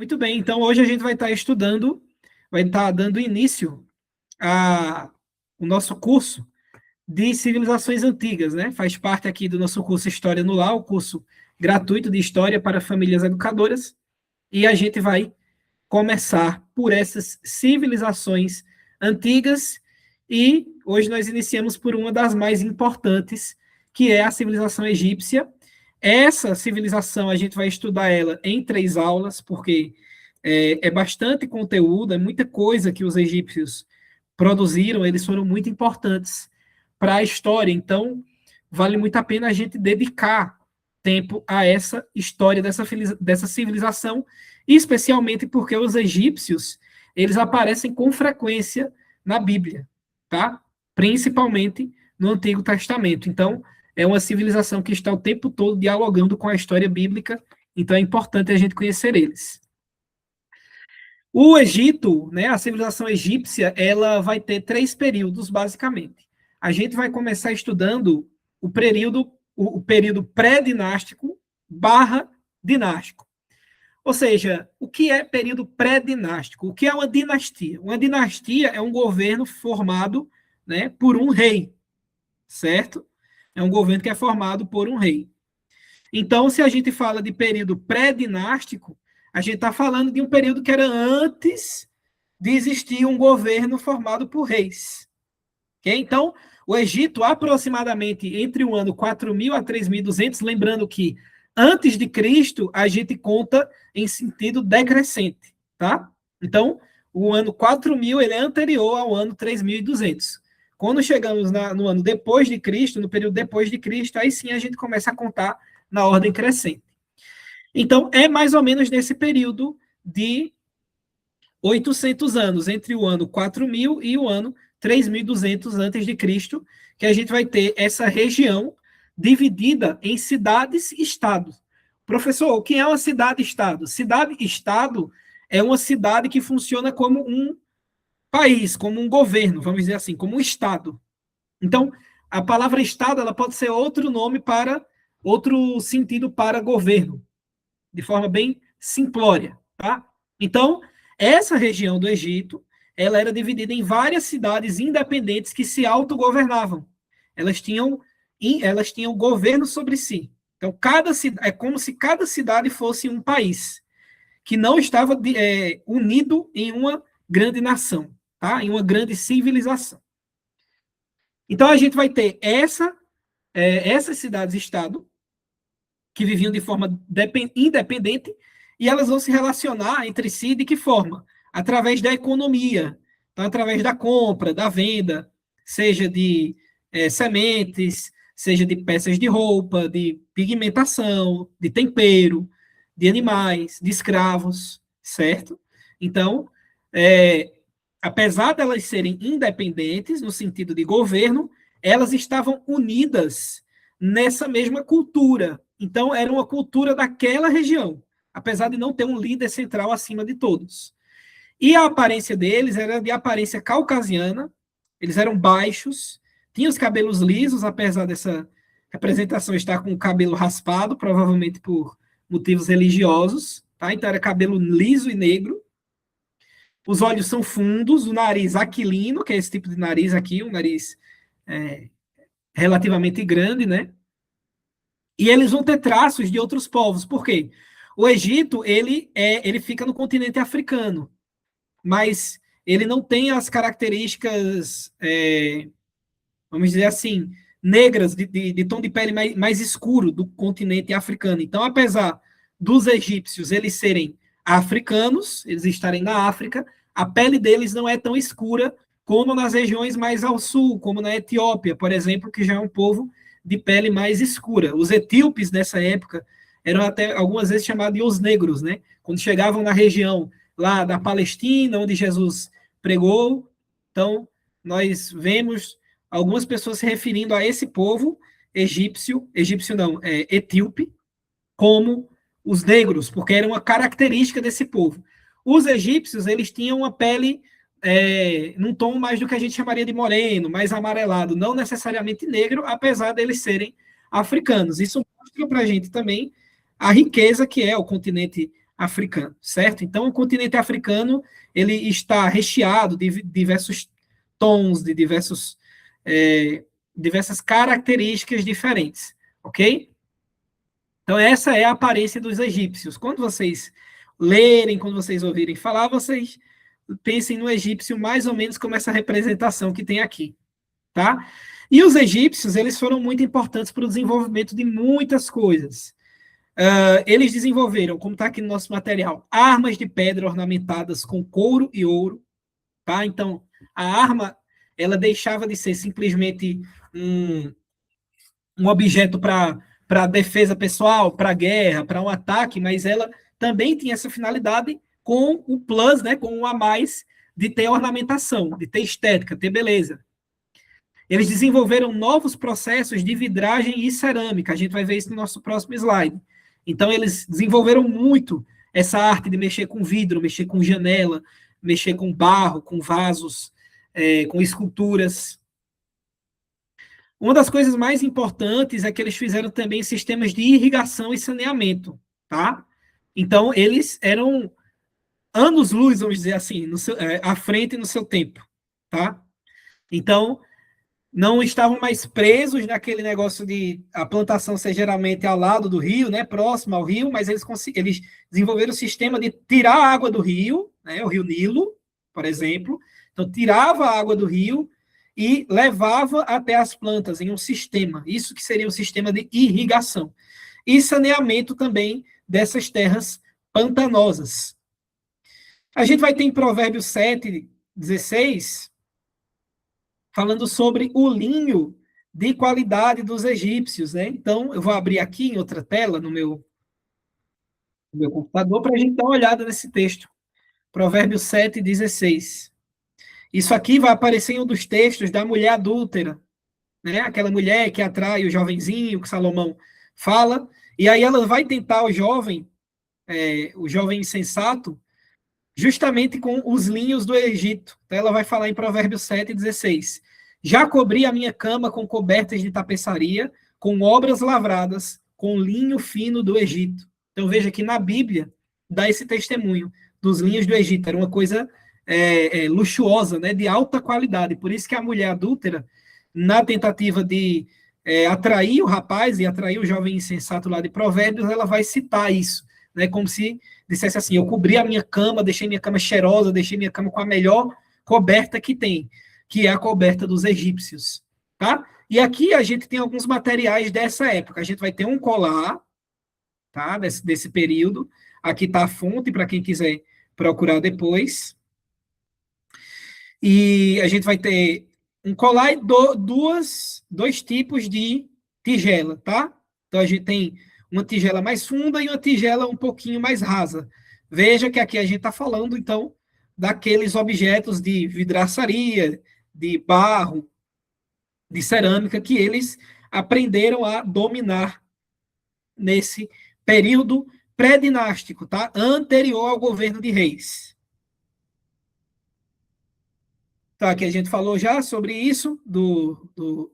Muito bem, então hoje a gente vai estar estudando, vai estar dando início ao nosso curso de civilizações antigas, né? Faz parte aqui do nosso curso História no Lar, o curso gratuito de História para famílias educadoras, e a gente vai começar por essas civilizações antigas, e hoje nós iniciamos por uma das mais importantes, que é a civilização egípcia. Essa civilização, a gente vai estudar ela em 3 aulas, porque é bastante conteúdo, é muita coisa que os egípcios produziram, eles foram muito importantes para a história, então vale muito a pena a gente dedicar tempo a essa história dessa civilização, especialmente porque os egípcios, eles aparecem com frequência na Bíblia, tá? Principalmente no Antigo Testamento. Então, é uma civilização que está o tempo todo dialogando com a história bíblica, então é importante a gente conhecer eles. O Egito, né, a civilização egípcia, ela vai ter 3 períodos, basicamente. A gente vai começar estudando o período pré-dinástico barra dinástico. Ou seja, o que é período pré-dinástico? O que é uma dinastia? Uma dinastia é um governo formado, né, por um rei, certo? É um governo que é formado por um rei. Então, se a gente fala de período pré-dinástico, a gente está falando de um período que era antes de existir um governo formado por reis. Okay? Então, o Egito, aproximadamente entre o ano 4.000 a 3.200, lembrando que antes de Cristo, a gente conta em sentido decrescente, tá? Então, o ano 4.000 ele é anterior ao ano 3.200. Quando chegamos no ano depois de Cristo, no período depois de Cristo, aí sim a gente começa a contar na ordem crescente. Então, é mais ou menos nesse período de 800 anos, entre o ano 4.000 e o ano 3.200 antes de Cristo, que a gente vai ter essa região dividida em cidades-estado. Professor, o que é uma cidade-estado? Cidade-estado é uma cidade que funciona como um país, como um governo, vamos dizer assim, como um estado. Então, a palavra estado ela pode ser outro nome para outro sentido para governo, de forma bem simplória, tá? Então, essa região do Egito, ela era dividida em várias cidades independentes que se autogovernavam. Elas tinham governo sobre si. Então, é como se cada cidade fosse um país que não estava unido em uma grande nação, tá? Em uma grande civilização. Então, a gente vai ter essas cidades-estado que viviam de forma independente, e elas vão se relacionar entre si de que forma? Através da economia, então, através da compra, da venda, seja de sementes, seja de peças de roupa, de pigmentação, de tempero, de animais, de escravos, certo? Então, apesar de elas serem independentes, no sentido de governo, elas estavam unidas nessa mesma cultura. Então, era uma cultura daquela região, apesar de não ter um líder central acima de todos. E a aparência deles era de aparência caucasiana, eles eram baixos, tinham os cabelos lisos, apesar dessa representação estar com o cabelo raspado, provavelmente por motivos religiosos, tá? Então era cabelo liso e negro. Os olhos são fundos, o nariz aquilino, que é esse tipo de nariz aqui, um nariz relativamente grande, né? E eles vão ter traços de outros povos. Por quê? O Egito, ele fica no continente africano, mas ele não tem as características, vamos dizer assim, negras, de tom de pele mais escuro do continente africano. Então, apesar dos egípcios eles serem africanos, eles estarem na África, a pele deles não é tão escura como nas regiões mais ao sul, como na Etiópia, por exemplo, que já é um povo de pele mais escura. Os etíopes nessa época eram até algumas vezes chamados de os negros, né? Quando chegavam na região lá da Palestina, onde Jesus pregou, então nós vemos algumas pessoas se referindo a esse povo egípcio não, etíope, como os negros, porque era uma característica desse povo. Os egípcios, eles tinham uma pele num tom mais do que a gente chamaria de moreno, mais amarelado, não necessariamente negro, apesar deles serem africanos. Isso mostra para a gente também a riqueza que é o continente africano, certo? Então, o continente africano, ele está recheado de diversos tons, de diversas características diferentes, ok? Então, essa é a aparência dos egípcios. Quando vocês lerem, quando vocês ouvirem falar, vocês pensem no egípcio mais ou menos como essa representação que tem aqui, tá? E os egípcios, eles foram muito importantes para o desenvolvimento de muitas coisas. Eles desenvolveram, como está aqui no nosso material, armas de pedra ornamentadas com couro e ouro, tá? Então, a arma, ela deixava de ser simplesmente um objeto para defesa pessoal, para guerra, para um ataque, mas ela também tinha essa finalidade com o plus, né, com o a mais de ter ornamentação, de ter estética, ter beleza. Eles desenvolveram novos processos de vidragem e cerâmica. A gente vai ver isso no nosso próximo slide. Então, eles desenvolveram muito essa arte de mexer com vidro, mexer com janela, mexer com barro, com vasos, com esculturas. Uma das coisas mais importantes é que eles fizeram também sistemas de irrigação e saneamento, tá? Então, eles eram anos-luz, vamos dizer assim, à frente no seu tempo, tá? Então, não estavam mais presos naquele negócio de a plantação ser geralmente ao lado do rio, né, próximo ao rio, mas eles desenvolveram o sistema de tirar a água do rio, né, o rio Nilo, por exemplo. Então, tirava a água do rio e levava até as plantas em um sistema. Isso que seria um sistema de irrigação. E saneamento também dessas terras pantanosas. A gente vai ter em Provérbios 7, 16, falando sobre o linho de qualidade dos egípcios, né? Então, eu vou abrir aqui em outra tela no meu computador para a gente dar uma olhada nesse texto. Provérbios 7, 16. Isso aqui vai aparecer em um dos textos da mulher adúltera, né? Aquela mulher que atrai o jovenzinho, que Salomão fala, e aí ela vai tentar o jovem insensato, justamente com os linhos do Egito. Então, ela vai falar em Provérbios 7, 16. Já cobri a minha cama com cobertas de tapeçaria, com obras lavradas, com linho fino do Egito. Então, veja que na Bíblia dá esse testemunho dos linhos do Egito. Era uma coisa luxuosa, né, de alta qualidade. Por isso que a mulher adúltera, na tentativa de atrair o rapaz e atrair o jovem insensato lá de Provérbios, ela vai citar isso, né, como se dissesse assim: eu cobri a minha cama, deixei minha cama cheirosa, deixei minha cama com a melhor coberta que tem, que é a coberta dos egípcios, tá? E aqui a gente tem alguns materiais dessa época. A gente vai ter um colar, tá, desse período. Aqui está a fonte para quem quiser procurar depois. E a gente vai ter um colar e dois tipos de tigela, tá? Então a gente tem uma tigela mais funda e uma tigela um pouquinho mais rasa. Veja que aqui a gente está falando, então, daqueles objetos de vidraçaria, de barro, de cerâmica, que eles aprenderam a dominar nesse período pré-dinástico, tá? Anterior ao governo de reis. Tá, que a gente falou já sobre isso, do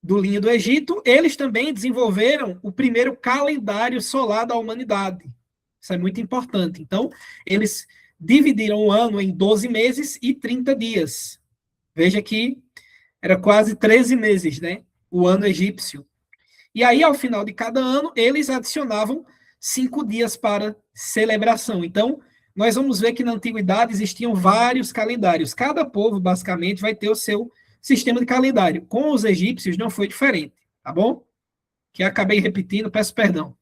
linho do Egito. Eles também desenvolveram o primeiro calendário solar da humanidade. Isso é muito importante. Então, eles dividiram o ano em 12 meses e 30 dias. Veja que era quase 13 meses, né? O ano egípcio. E aí, ao final de cada ano, eles adicionavam 5 dias para celebração. Então, nós vamos ver que na antiguidade existiam vários calendários. Cada povo, basicamente, vai ter o seu sistema de calendário. Com os egípcios não foi diferente, tá bom? Que acabei repetindo, peço perdão.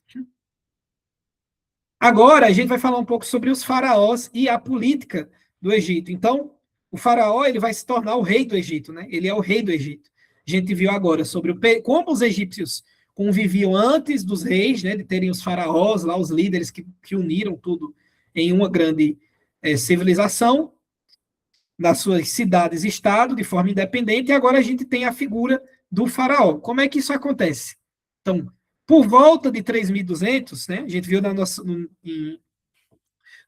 Agora, a gente vai falar um pouco sobre os faraós e a política do Egito. Então, o faraó, ele vai se tornar o rei do Egito, né? Ele é o rei do Egito. A gente viu agora sobre como os egípcios conviviam antes dos reis, né? De terem os faraós lá, os líderes que uniram tudo em uma grande civilização, nas suas cidades-estado, de forma independente, e agora a gente tem a figura do faraó. Como é que isso acontece? Então, por volta de 3.200, né, a gente viu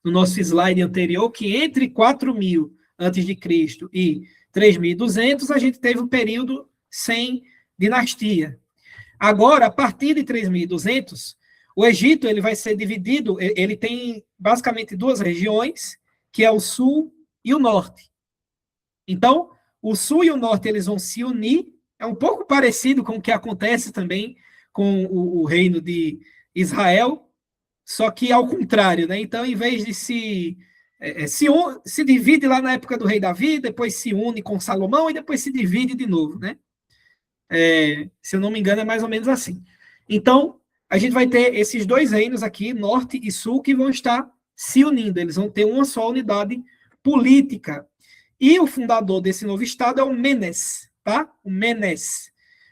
no nosso slide anterior que entre 4.000 antes de Cristo e 3.200, a gente teve um período sem dinastia. Agora, a partir de 3.200, O Egito ele vai ser dividido, ele tem basicamente duas regiões, que é o sul e o norte. Então, o sul e o norte eles vão se unir, é um pouco parecido com o que acontece também com o reino de Israel, só que ao contrário, né? Então, em vez de se divide lá na época do rei Davi, depois se une com Salomão e depois se divide de novo, né? Se eu não me engano, é mais ou menos assim. Então, a gente vai ter esses dois reinos aqui, norte e sul, que vão estar se unindo. Eles vão ter uma só unidade política. E o fundador desse novo estado é o Menes, tá? O Menes.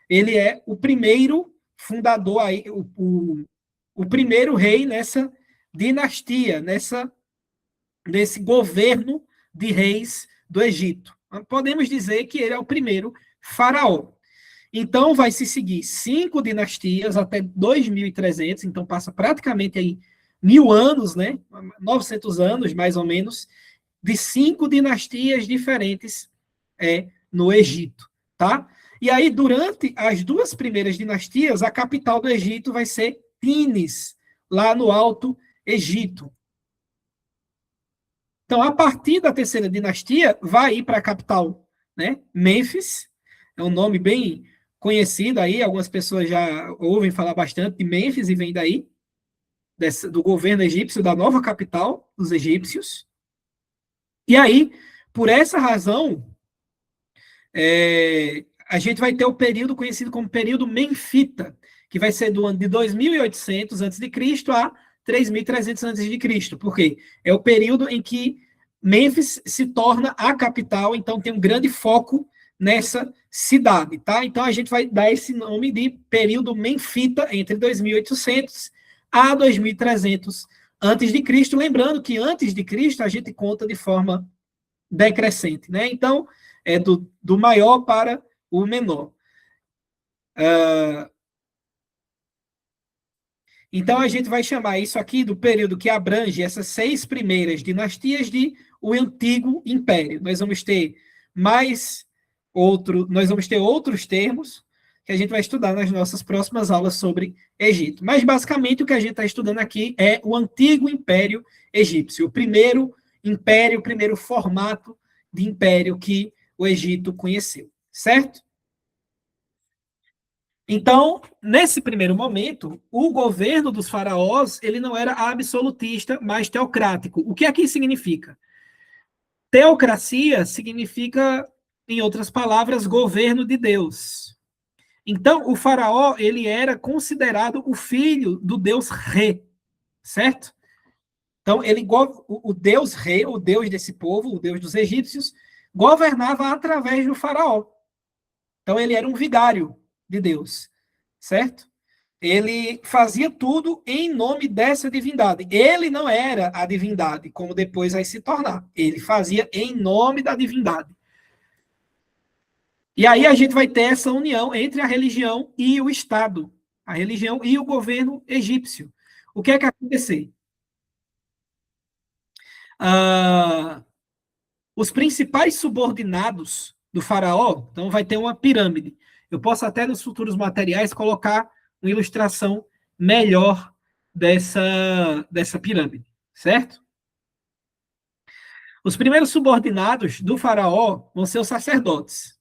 Ele é o primeiro fundador aí, o primeiro rei nessa dinastia, nesse governo de reis do Egito. Podemos dizer que ele é o primeiro faraó. Então, vai se seguir 5 dinastias até 2300, então passa praticamente aí 1000 anos, né? 900 anos, mais ou menos, de 5 dinastias diferentes no Egito, tá? E aí, durante as 2 primeiras dinastias, a capital do Egito vai ser Tines, lá no Alto Egito. Então, a partir da terceira dinastia, vai ir para a capital, né? Mênfis, é um nome bem conhecido aí, algumas pessoas já ouvem falar bastante de Mênfis e vem daí, do governo egípcio, da nova capital dos egípcios. E aí, por essa razão, a gente vai ter o período conhecido como período Menfita, que vai ser do ano de 2800 a.C. a 3300 a.C. Por quê? É o período em que Mênfis se torna a capital, então tem um grande foco nessa cidade, tá? Então a gente vai dar esse nome de período Menfita entre 2800 a 2300 antes de Cristo, lembrando que antes de Cristo a gente conta de forma decrescente, né? Então é do maior para o menor. Então a gente vai chamar isso aqui do período que abrange essas 6 primeiras dinastias de o Antigo Império. Nós vamos ter outros termos que a gente vai estudar nas nossas próximas aulas sobre Egito. Mas basicamente o que a gente está estudando aqui é o Antigo Império Egípcio, o primeiro império, o primeiro formato de império que o Egito conheceu, certo? Então, nesse primeiro momento, o governo dos faraós ele não era absolutista, mas teocrático. O que aqui significa? Teocracia significa, em outras palavras, governo de Deus. Então, o faraó ele era considerado o filho do Deus Re, certo? Então, o Deus Re, o Deus desse povo, o Deus dos egípcios, governava através do faraó. Então, ele era um vigário de Deus, certo? Ele fazia tudo em nome dessa divindade. Ele não era a divindade, como depois vai se tornar. Ele fazia em nome da divindade. E aí a gente vai ter essa união entre a religião e o Estado, a religião e o governo egípcio. O que é que aconteceu? Os principais subordinados do faraó, então vai ter uma pirâmide. Eu posso até nos futuros materiais colocar uma ilustração melhor dessa pirâmide, certo? Os primeiros subordinados do faraó vão ser os sacerdotes.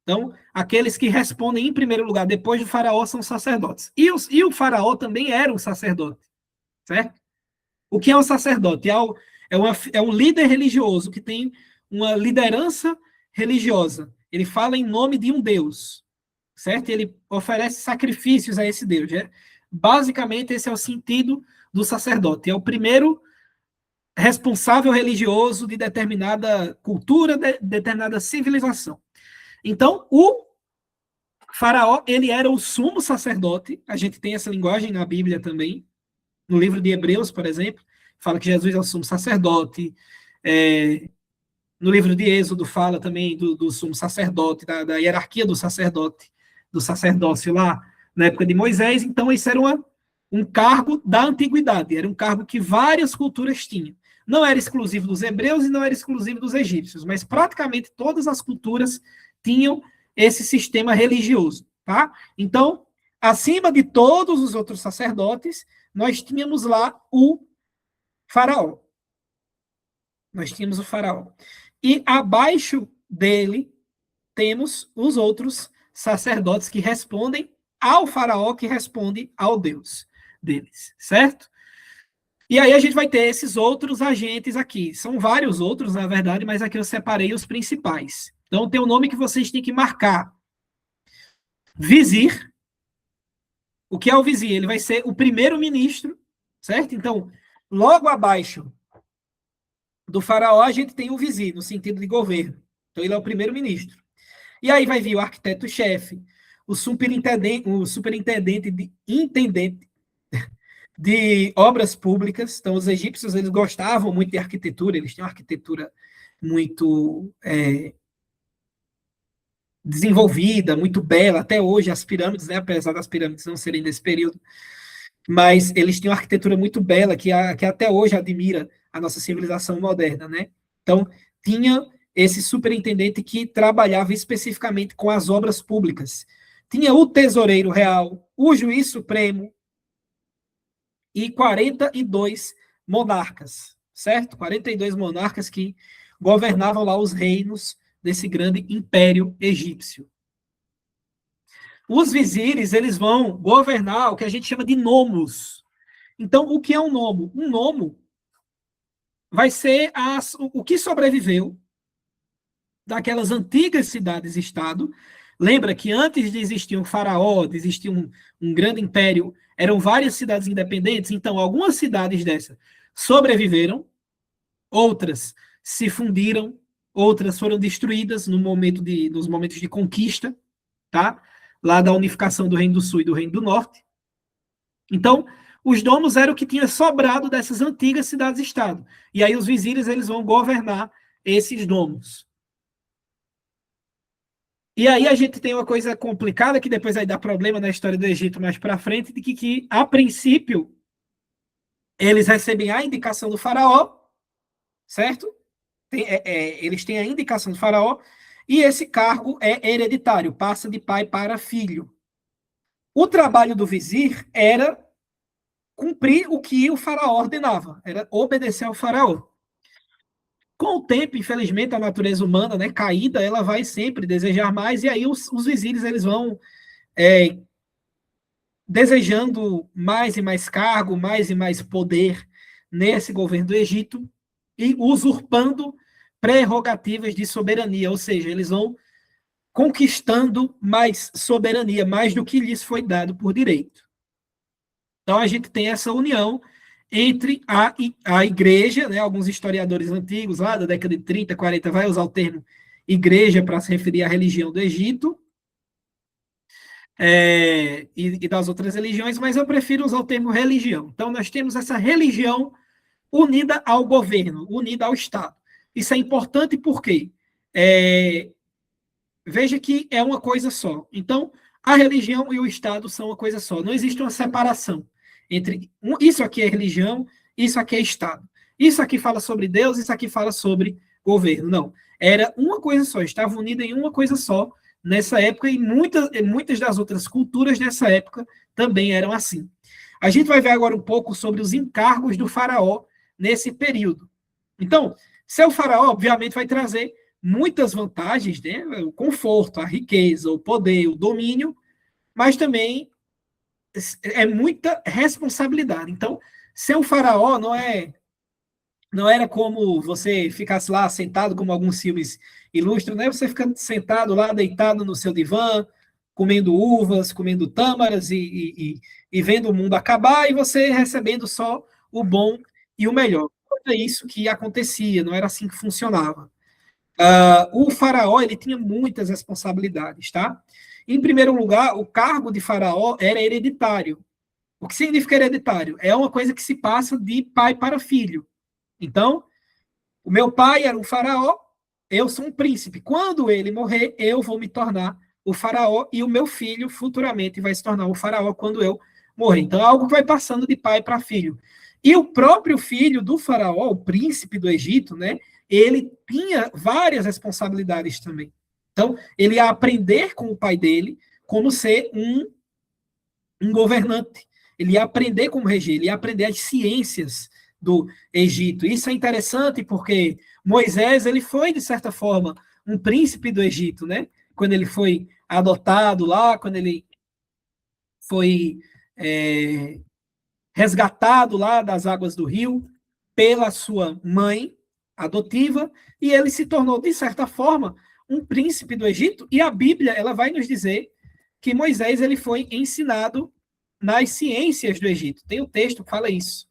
Então, aqueles que respondem em primeiro lugar depois do faraó são sacerdotes. E o faraó também era um sacerdote, certo? O que é um sacerdote? É um líder religioso que tem uma liderança religiosa. Ele fala em nome de um Deus, certo? Ele oferece sacrifícios a esse Deus. Basicamente, esse é o sentido do sacerdote. É o primeiro responsável religioso de determinada cultura, de determinada civilização. Então, o faraó, ele era o sumo sacerdote. A gente tem essa linguagem na Bíblia também. No livro de Hebreus, por exemplo, fala que Jesus é o sumo sacerdote. No livro de Êxodo fala também do sumo sacerdote, da hierarquia do sacerdócio lá na época de Moisés. Então, isso era um cargo da antiguidade, era um cargo que várias culturas tinham. Não era exclusivo dos hebreus e não era exclusivo dos egípcios, mas praticamente todas as culturas tinham esse sistema religioso, tá? Então, acima de todos os outros sacerdotes, nós tínhamos lá o faraó. Nós tínhamos o faraó. E abaixo dele temos os outros sacerdotes que respondem ao faraó, que responde ao Deus deles, certo? E aí a gente vai ter esses outros agentes aqui. São vários outros, na verdade, mas aqui eu separei os principais. Então tem um nome que vocês têm que marcar. Vizir. O que é o vizir? Ele vai ser o primeiro-ministro, certo? Então, logo abaixo do faraó, a gente tem o vizir, no sentido de governo. Então, ele é o primeiro-ministro. E aí vai vir o arquiteto-chefe, o superintendente de intendente de obras públicas. Então, os egípcios, eles gostavam muito de arquitetura, eles têm uma arquitetura muito desenvolvida, muito bela, até hoje as pirâmides, né, apesar das pirâmides não serem desse período, mas eles têm uma arquitetura muito bela que até hoje admira a nossa civilização moderna, né? Então, tinha esse superintendente que trabalhava especificamente com as obras públicas. Tinha o tesoureiro real, o juiz supremo e 42 monarcas, certo? 42 monarcas que governavam lá os reinos desse grande império egípcio. Os vizires, eles vão governar o que a gente chama de nomos. Então, o que é um nomo? Um nomo vai ser o que sobreviveu daquelas antigas cidades-estado. Lembra que antes de existir um faraó, de existir um grande império, eram várias cidades independentes? Então, algumas cidades dessas sobreviveram, outras se fundiram, outras foram destruídas nos momentos de conquista, tá? Lá da unificação do Reino do Sul e do Reino do Norte. Então, os domos eram o que tinha sobrado dessas antigas cidades-estado. E aí os vizires, eles vão governar esses domos. E aí a gente tem uma coisa complicada, que depois vai dar problema na história do Egito mais para frente, de que, a princípio, eles recebem a indicação do faraó, certo? Eles têm a indicação do faraó, e esse cargo é hereditário, passa de pai para filho. O trabalho do vizir era cumprir o que o faraó ordenava, era obedecer ao faraó. Com o tempo, infelizmente, a natureza humana, né, caída, ela vai sempre desejar mais, e aí os vizires, eles vão desejando mais e mais cargo, mais e mais poder nesse governo do Egito, e usurpando prerrogativas de soberania, ou seja, eles vão conquistando mais soberania, mais do que lhes foi dado por direito. Então, a gente tem essa união entre a igreja, né? Alguns historiadores antigos, lá da década de 30, 40, vai usar o termo igreja para se referir à religião do Egito, e das outras religiões, mas eu prefiro usar o termo religião. Então, nós temos essa religião unida ao governo, unida ao Estado. Isso é importante porque veja que é uma coisa só. Então, a religião e o Estado são uma coisa só. Não existe uma separação entre isso aqui é religião, isso aqui é Estado. Isso aqui fala sobre Deus, isso aqui fala sobre governo. Não. Era uma coisa só, estava unida em uma coisa só nessa época, e muitas das outras culturas dessa época também eram assim. A gente vai ver agora um pouco sobre os encargos do faraó nesse período. Então, seu faraó, obviamente, vai trazer muitas vantagens, né? O conforto, a riqueza, o poder, o domínio, mas também é muita responsabilidade. Então, ser um faraó não era como você ficasse lá sentado, como alguns filmes ilustram, né? Você ficando sentado lá, deitado no seu divã, comendo uvas, comendo tâmaras e vendo o mundo acabar, e você recebendo só o bom e o melhor. Não é isso que acontecia, não era assim que funcionava. O faraó, ele tinha muitas responsabilidades, tá? Em primeiro lugar, o cargo de faraó era hereditário. O que significa hereditário? É uma coisa que se passa de pai para filho. Então, o meu pai era um faraó, eu sou um príncipe. Quando ele morrer, eu vou me tornar o faraó, e o meu filho futuramente vai se tornar o faraó quando eu morrer. Então, é algo que vai passando de pai para filho. E o próprio filho do faraó, o príncipe do Egito, né, ele tinha várias responsabilidades também. Então, ele ia aprender com o pai dele como ser um governante. Ele ia aprender como reger, ele ia aprender as ciências do Egito. Isso é interessante porque Moisés, ele foi, de certa forma, um príncipe do Egito, né? Quando ele foi adotado lá, quando ele foi resgatado lá das águas do rio pela sua mãe adotiva, e ele se tornou, de certa forma, um príncipe do Egito, e a Bíblia ela vai nos dizer que Moisés ele foi ensinado nas ciências do Egito. Tem um texto que fala isso.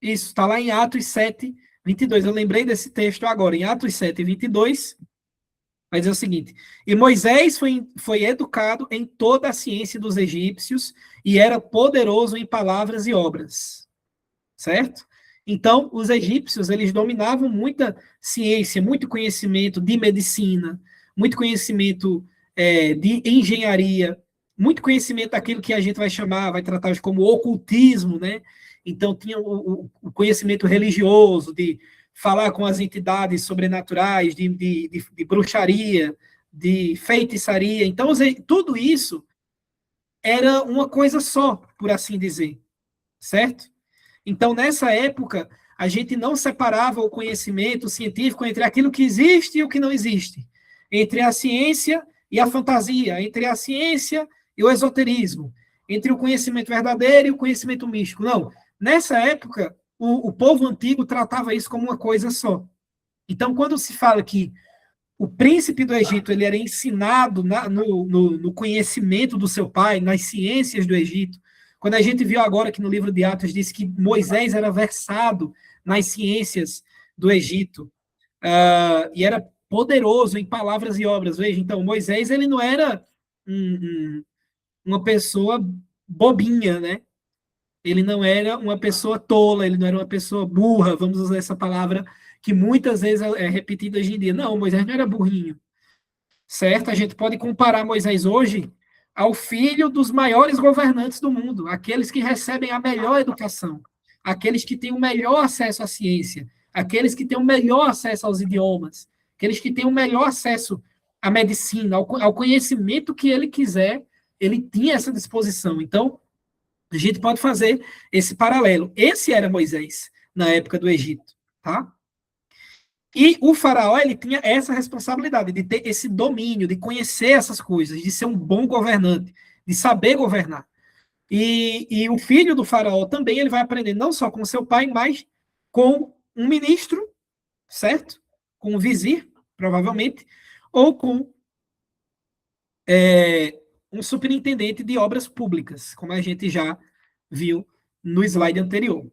Isso, está lá em Atos 7, 22. Eu lembrei desse texto agora. Em Atos 7, 22, vai dizer o seguinte: E Moisés foi educado em toda a ciência dos egípcios e era poderoso em palavras e obras. Certo? Então, os egípcios, eles dominavam muita ciência, muito conhecimento de medicina, muito conhecimento de engenharia, muito conhecimento daquilo que a gente vai chamar, vai tratar como ocultismo, né? Então, tinha o conhecimento religioso, de falar com as entidades sobrenaturais, de bruxaria, de feitiçaria. Então, tudo isso era uma coisa só, por assim dizer, certo? Então, nessa época, a gente não separava o conhecimento científico entre aquilo que existe e o que não existe, entre a ciência e a fantasia, entre a ciência e o esoterismo, entre o conhecimento verdadeiro e o conhecimento místico. Não. Nessa época, o povo antigo tratava isso como uma coisa só. Então, quando se fala que o príncipe do Egito ele era ensinado no conhecimento do seu pai, nas ciências do Egito, quando a gente viu agora que no livro de Atos diz que Moisés era versado nas ciências do Egito, e era poderoso em palavras e obras. Veja, então, Moisés ele não era uma pessoa bobinha, né? Ele não era uma pessoa tola, ele não era uma pessoa burra, vamos usar essa palavra que muitas vezes é repetida hoje em dia. Não, Moisés não era burrinho, certo? A gente pode comparar Moisés hoje ao filho dos maiores governantes do mundo, aqueles que recebem a melhor educação, aqueles que têm o melhor acesso à ciência, aqueles que têm o melhor acesso aos idiomas, aqueles que têm o melhor acesso à medicina, ao conhecimento que ele quiser, ele tinha essa disposição. Então, a gente pode fazer esse paralelo. Esse era Moisés na época do Egito, tá? E o faraó, ele tinha essa responsabilidade de ter esse domínio, de conhecer essas coisas, de ser um bom governante, de saber governar. E o filho do faraó também, ele vai aprender não só com seu pai, mas com um ministro, certo? Com um vizir, provavelmente, ou com um superintendente de obras públicas, como a gente já viu no slide anterior.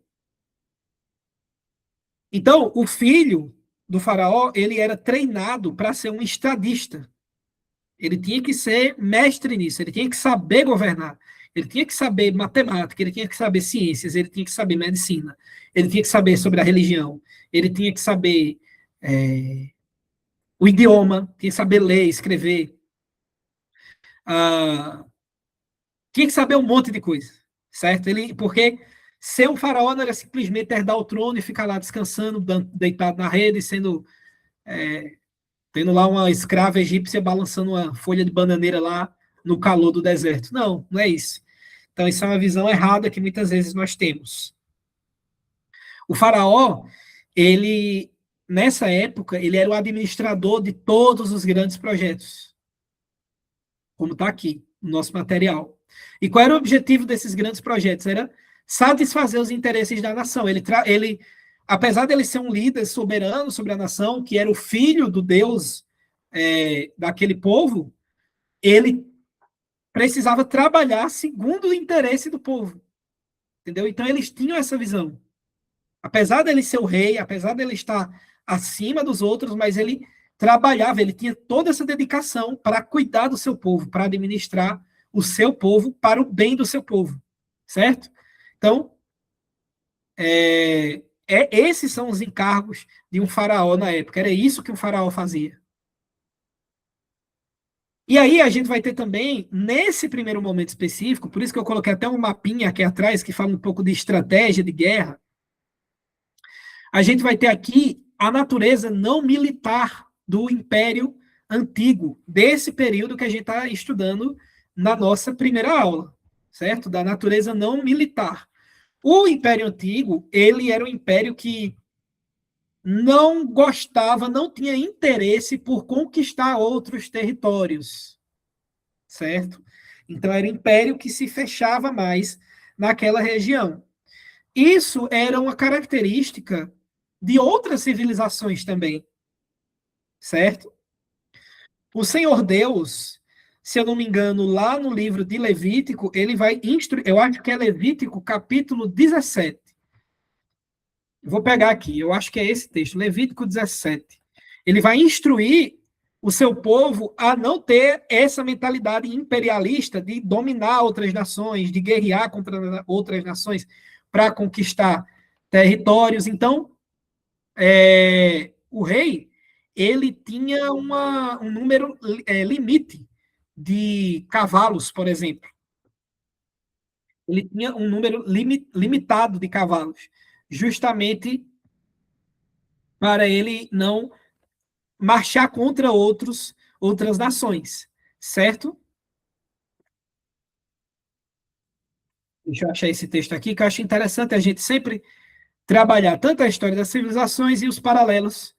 Então, o filho do faraó, ele era treinado para ser um estadista. Ele tinha que ser mestre nisso, ele tinha que saber governar, ele tinha que saber matemática, ele tinha que saber ciências, ele tinha que saber medicina, ele tinha que saber sobre a religião, ele tinha que saber o idioma, tinha que saber ler, escrever, tinha que saber um monte de coisa, certo? Porque ser um faraó não era simplesmente herdar o trono e ficar lá descansando, deitado na rede, tendo lá uma escrava egípcia balançando uma folha de bananeira lá no calor do deserto. Não, não é isso. Então, isso é uma visão errada que muitas vezes nós temos. O faraó, ele, nessa época, ele era o administrador de todos os grandes projetos, como está aqui no nosso material. E qual era o objetivo desses grandes projetos? Era satisfazer os interesses da nação. Ele apesar dele ser um líder soberano sobre a nação, que era o filho do Deus daquele povo, ele precisava trabalhar segundo o interesse do povo. Entendeu? Então, eles tinham essa visão. Apesar dele ser o rei, apesar dele estar acima dos outros, mas ele trabalhava, ele tinha toda essa dedicação para cuidar do seu povo, para administrar o seu povo para o bem do seu povo. Certo? Então, esses são os encargos de um faraó na época. Era isso que o faraó fazia. E aí a gente vai ter também, nesse primeiro momento específico, por isso que eu coloquei até um mapinha aqui atrás que fala um pouco de estratégia de guerra, a gente vai ter aqui a natureza não militar do Império Antigo, desse período que a gente está estudando na nossa primeira aula, certo? Da natureza não militar. O Império Antigo, ele era um império que não gostava, não tinha interesse por conquistar outros territórios, certo? Então era um império que se fechava mais naquela região. Isso era uma característica de outras civilizações também, certo? O Senhor Deus, se eu não me engano, lá no livro de Levítico, ele vai instruir, eu acho que é Levítico capítulo 17. Vou pegar aqui, eu acho que é esse texto, Levítico 17. Ele vai instruir o seu povo a não ter essa mentalidade imperialista de dominar outras nações, de guerrear contra outras nações para conquistar territórios. Então, o rei ele tinha um número limite de cavalos, por exemplo. Ele tinha um número limitado de cavalos, justamente para ele não marchar contra outras nações, certo? Deixa eu achar esse texto aqui, que eu acho interessante a gente sempre trabalhar tanto a história das civilizações e os paralelos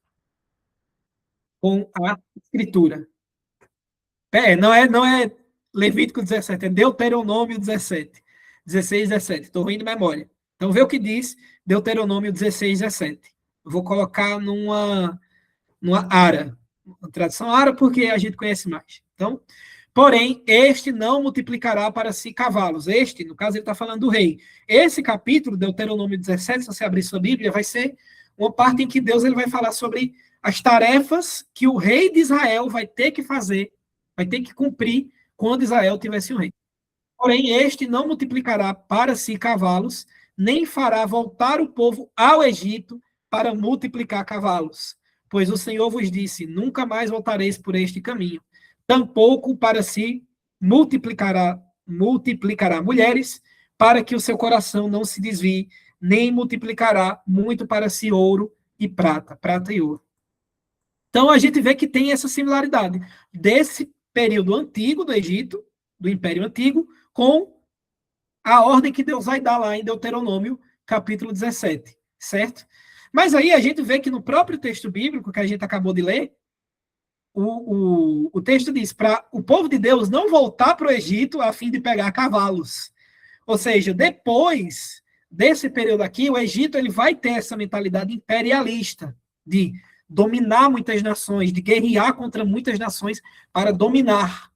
com a escritura. Não é Levítico 17, é Deuteronômio 17. 16, 17. Estou ruim de memória. Então, vê o que diz Deuteronômio 16, 17. Eu vou colocar numa ara. Uma tradução ara, porque a gente conhece mais. Então, porém, este não multiplicará para si cavalos. Este, no caso, ele está falando do rei. Esse capítulo, Deuteronômio 17, se você abrir sua Bíblia, vai ser uma parte em que Deus ele vai falar sobre as tarefas que o rei de Israel vai ter que fazer, vai ter que cumprir quando Israel tivesse um rei. Porém, este não multiplicará para si cavalos, nem fará voltar o povo ao Egito para multiplicar cavalos. Pois o Senhor vos disse: nunca mais voltareis por este caminho. Tampouco para si multiplicará mulheres, para que o seu coração não se desvie, nem multiplicará muito para si ouro e prata e ouro. Então a gente vê que tem essa similaridade desse período antigo do Egito, do Império Antigo, com a ordem que Deus vai dar lá em Deuteronômio, capítulo 17, certo? Mas aí a gente vê que no próprio texto bíblico que a gente acabou de ler, o texto diz para o povo de Deus não voltar para o Egito a fim de pegar cavalos. Ou seja, depois desse período aqui, o Egito ele vai ter essa mentalidade imperialista de dominar muitas nações, de guerrear contra muitas nações para dominar,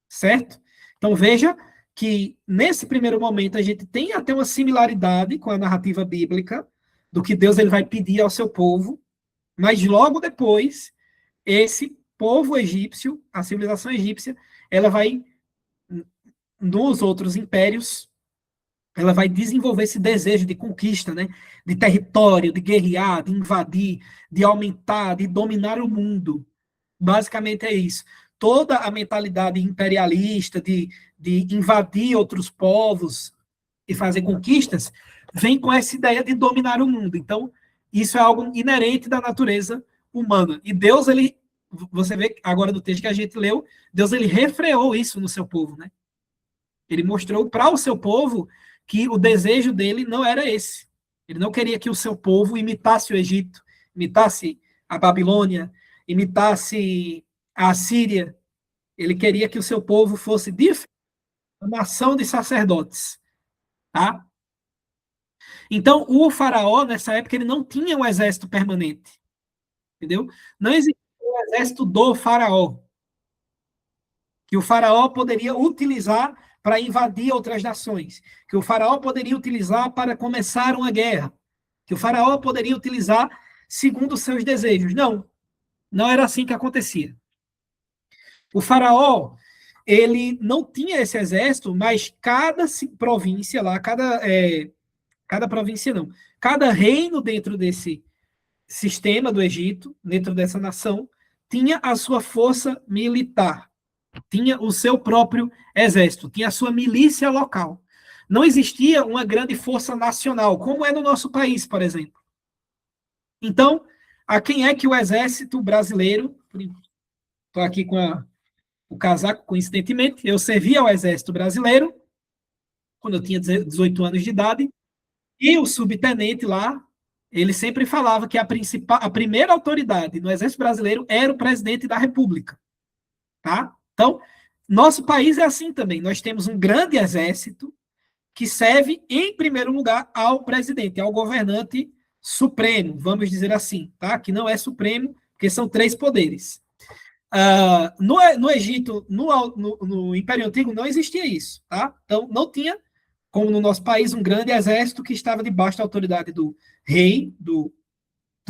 certo? Então veja que nesse primeiro momento a gente tem até uma similaridade com a narrativa bíblica do que Deus ele vai pedir ao seu povo, mas logo depois esse povo egípcio, a civilização egípcia, ela vai nos outros impérios, ela vai desenvolver esse desejo de conquista, né? De território, de guerrear, de invadir, de aumentar, de dominar o mundo. Basicamente é isso. Toda a mentalidade imperialista de invadir outros povos e fazer conquistas vem com essa ideia de dominar o mundo. Então, isso é algo inerente da natureza humana. E Deus, ele, você vê agora do texto que a gente leu, Deus ele refreou isso no seu povo, né? Ele mostrou para o seu povo que o desejo dele não era esse. Ele não queria que o seu povo imitasse o Egito, imitasse a Babilônia, imitasse a Síria. Ele queria que o seu povo fosse uma nação de sacerdotes, tá? Então, o faraó, nessa época, ele não tinha um exército permanente, entendeu? Não existia um exército do faraó, que o faraó poderia utilizar para invadir outras nações, que o faraó poderia utilizar para começar uma guerra, que o faraó poderia utilizar segundo os seus desejos. Não, não era assim que acontecia. O faraó, ele não tinha esse exército, mas cada província lá, cada província não, cada reino dentro desse sistema do Egito, dentro dessa nação, tinha a sua força militar, tinha o seu próprio exército, tinha a sua milícia local. Não existia uma grande força nacional, como é no nosso país, por exemplo. Então, a quem é que o exército brasileiro, estou aqui com o casaco, coincidentemente. Eu servi ao Exército Brasileiro, quando eu tinha 18 anos de idade, e o subtenente lá, ele sempre falava que a primeira autoridade no Exército Brasileiro era o presidente da República, tá? Então, nosso país é assim também. Nós temos um grande exército que serve, em primeiro lugar, ao presidente, ao governante supremo, vamos dizer assim, tá? Que não é supremo, porque são 3 poderes. No Egito, no Império Antigo, não existia isso, tá? Então, não tinha, como no nosso país, um grande exército que estava debaixo da autoridade do rei, do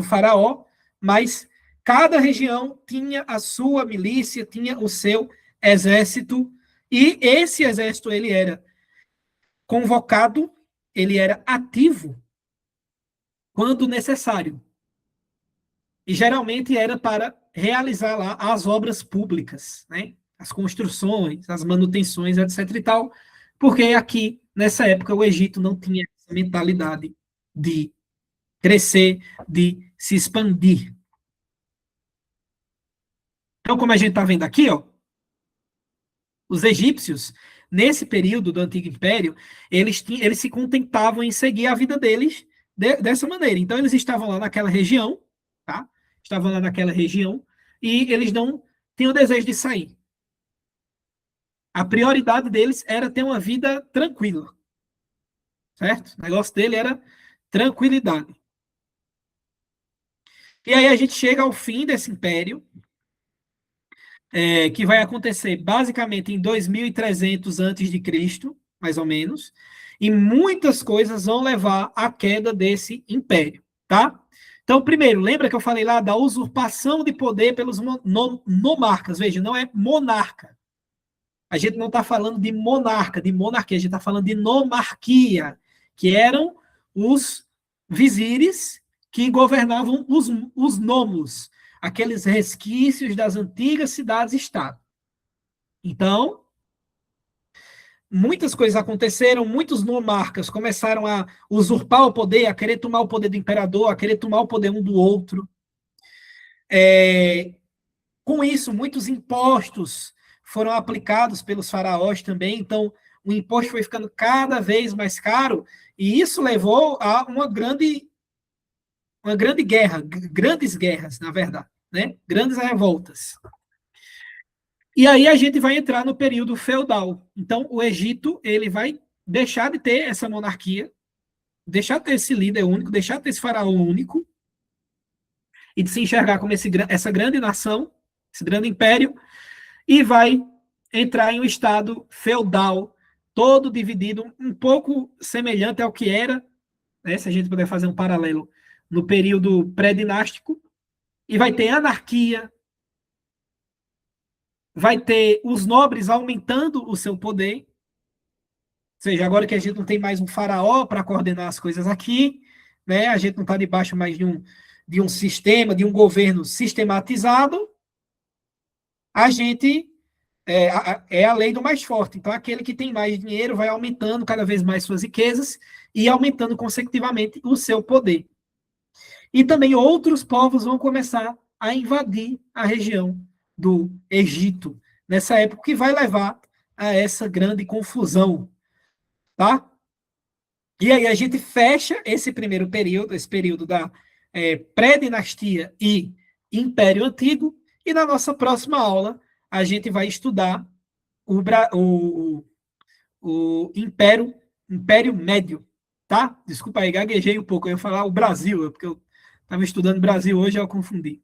faraó, mas cada região tinha a sua milícia, tinha o seu exército, e esse exército, ele era convocado, ele era ativo quando necessário. E geralmente era para realizar lá as obras públicas, né? As construções, as manutenções, etc. e tal, porque aqui, nessa época, o Egito não tinha essa mentalidade de crescer, de se expandir. Então, como a gente está vendo aqui, ó, os egípcios, nesse período do Antigo Império, eles se contentavam em seguir a vida deles dessa maneira. Então, eles estavam lá naquela região, tá? Estavam lá naquela região, e eles não tinham desejo de sair. A prioridade deles era ter uma vida tranquila, certo? O negócio dele era tranquilidade. E aí a gente chega ao fim desse império, que vai acontecer basicamente em 2300 antes de Cristo, mais ou menos, e muitas coisas vão levar à queda desse império, tá? Então, primeiro, lembra que eu falei lá da usurpação de poder pelos nomarcas? Veja, não é monarca. A gente não está falando de monarca, de monarquia, a gente está falando de nomarquia, que eram os vizires que governavam os nomos, aqueles resquícios das antigas cidades-estado. Então, muitas coisas aconteceram, muitos nomarcas começaram a usurpar o poder, a querer tomar o poder do imperador, a querer tomar o poder um do outro. Com isso, muitos impostos foram aplicados pelos faraós também, então o imposto foi ficando cada vez mais caro, e isso levou a uma grande guerra, grandes guerras, na verdade, né? Grandes revoltas. E aí a gente vai entrar no período feudal. Então, o Egito, ele vai deixar de ter essa monarquia, deixar de ter esse líder único, deixar de ter esse faraó único, e de se enxergar como essa grande nação, esse grande império, e vai entrar em um estado feudal, todo dividido, um pouco semelhante ao que era, né, se a gente puder fazer um paralelo, no período pré-dinástico, e vai ter anarquia, vai ter os nobres aumentando o seu poder, ou seja, agora que a gente não tem mais um faraó para coordenar as coisas aqui, né, a gente não está debaixo mais de um sistema, de um governo sistematizado, a gente é a lei do mais forte. Então, aquele que tem mais dinheiro vai aumentando cada vez mais suas riquezas e aumentando consecutivamente o seu poder. E também outros povos vão começar a invadir a região do Egito nessa época, que vai levar a essa grande confusão, tá? E aí a gente fecha esse primeiro período, esse período da pré-dinastia e Império Antigo, e na nossa próxima aula a gente vai estudar o Império Médio, tá? Desculpa aí, gaguejei um pouco, eu ia falar o Brasil, porque eu estava estudando Brasil hoje, eu confundi.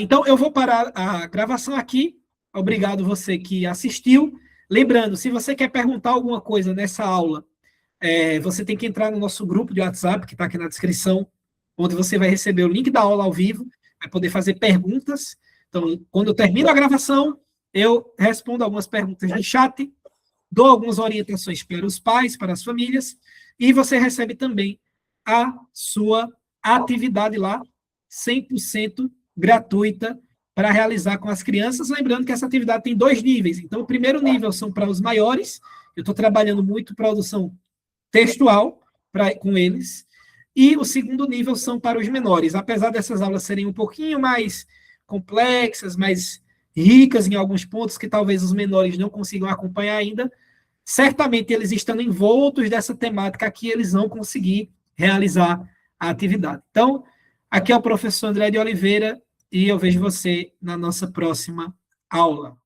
Então, eu vou parar a gravação aqui. Obrigado você que assistiu. Lembrando, se você quer perguntar alguma coisa nessa aula, você tem que entrar no nosso grupo de WhatsApp, que está aqui na descrição, onde você vai receber o link da aula ao vivo, vai poder fazer perguntas. Então, quando eu termino a gravação, eu respondo algumas perguntas no chat, dou algumas orientações para os pais, para as famílias, e você recebe também a sua atividade lá, 100% gratuita, para realizar com as crianças. Lembrando que essa atividade tem 2 níveis. Então, o primeiro nível são para os maiores, eu estou trabalhando muito produção textual com eles, e o segundo nível são para os menores. Apesar dessas aulas serem um pouquinho mais complexas, mais ricas em alguns pontos que talvez os menores não consigam acompanhar ainda, certamente eles estando envoltos dessa temática aqui, eles vão conseguir realizar a atividade. Então, aqui é o professor André de Oliveira e eu vejo você na nossa próxima aula.